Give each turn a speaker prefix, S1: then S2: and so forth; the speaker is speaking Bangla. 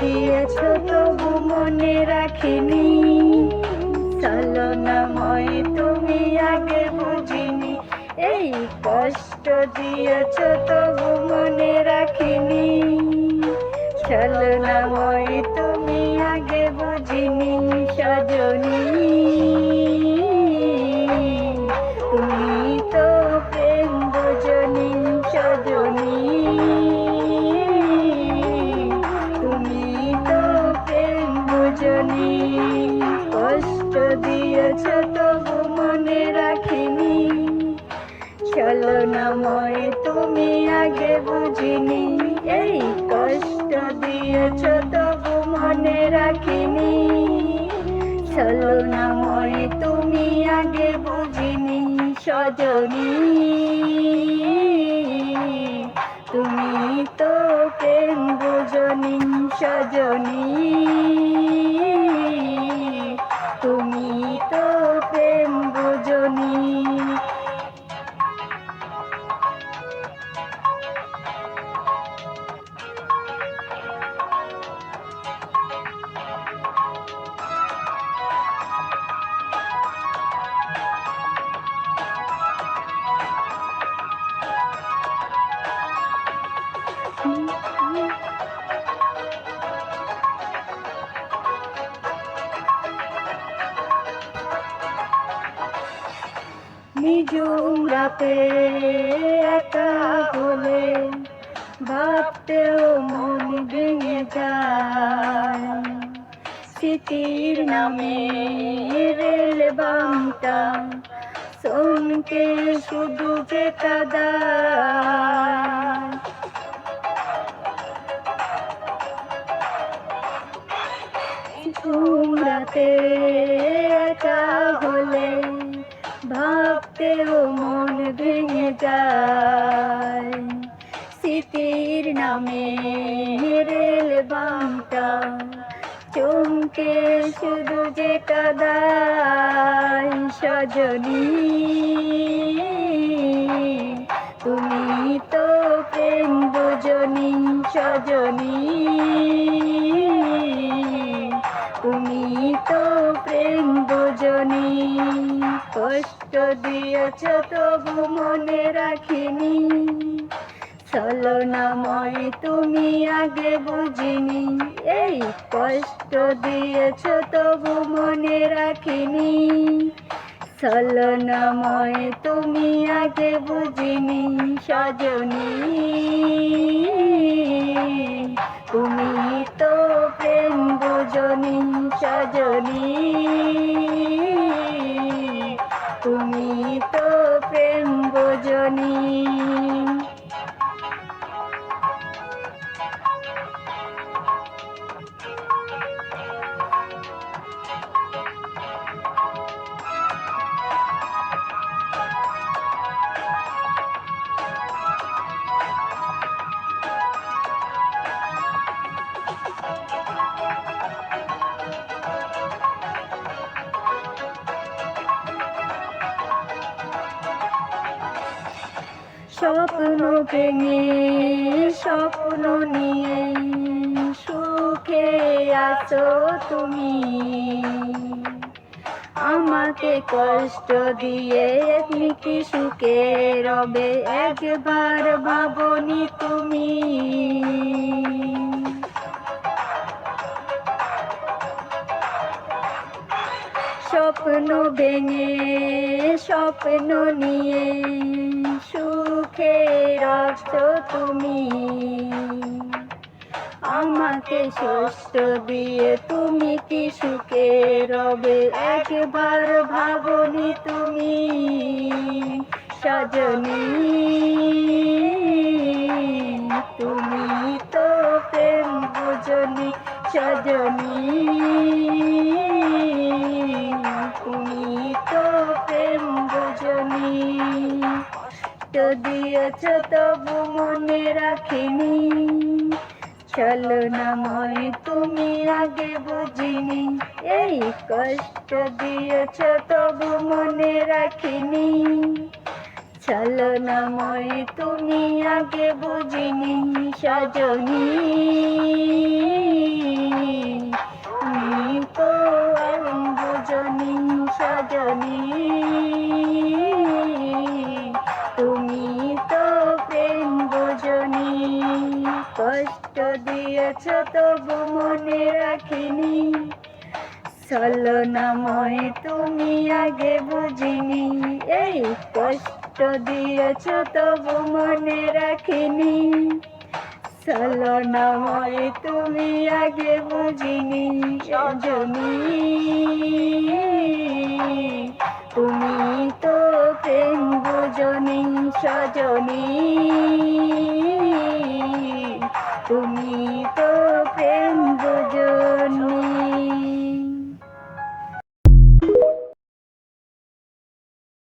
S1: দিয়েছ তবু মনে রাখিনি, ছলনাময় তুমি আগে বুঝিনি। এই কষ্ট দিয়েছ তবু মনে রাখিনি, ছলনাময় তুমি আগে বুঝিনি। সজনী তুমি তো প্রেম বুঝনি, সজনী তুমি তো প্রেম বুঝনি। কষ্ট দিয়েছ তবু মনে রাখিনি, ছলনাময় তুমি আগে বুঝিনি। এই কষ্ট দিয়েছ তবু মনে রাখিনি, ছলনাময় তুমি আগে বুঝিনি। সজনী তুমি তো প্রেম বুঝনি, সজনী তুমি তো প্রেম বুঝনি। নিঝুম রাতে একা হলে ভাবতেও মন ভেঙে যায়, স্মৃতির নামে রেল বামটা চমকে শুধু যে কাদায়। নিঝুম রাতে একা হলে ভাবতেও মন ভেঙে যায়, স্মৃতির নামে রেল বামটা চমকে শুধু যে কাদায়। সজনী তুমি তো প্রেম বুঝনি, সজনী তুমি তো প্রেম বুঝনি। কষ্ট দিয়েছ তবু মনে রাখিনি, ছলনাময় তুমি আগে বুঝিনি। এই কষ্ট দিয়েছ তবু মনে রাখিনি, ছলনাময় তুমি আগে বুঝিনি। সজনী তুমি তো প্রেম বুঝনি, সজনী তুমি তো প্রেম বুঝনি। স্বপ্ন ভেঙে স্বপ্ন নিয়ে সুখে আছো তুমি, আমাকে কষ্ট দিয়ে কি সুখে রবে একবার ভাবনি তুমি। স্বপ্ন ভেঙে স্বপ্ন নিয়ে সুখে আছো তুমি, আমাকে কষ্ট দিয়ে তুমি কি সুখে রবে একবার ভাবনি তুমি। সজনী তুমি তো প্রেম বুঝনি, সজনী তুমি তো প্রেম বুঝনি। কষ্ট দিয়েছ তবু মনে রাখিনি, ছলনাময় তুমি আগে বুঝিনি। এই কষ্ট দিয়েছ তবু মনে রাখিনি, ছলনাময় তুমি আগে বুঝিনি সজনী, তুমি তো বুঝনি সজনী, তুমি তো প্রেম বুঝনি। কষ্ট দিয়েছ তবু মনে রাখিনি, ছলনাময় তুমি আগে বুঝিনি। এই কষ্ট দিয়েছ তবু মনে রাখিনি, ছলনাময় তুমি আগে বুঝিনি সজনী, তুমি তো প্রেম বুঝনি সজনী, তুমি তো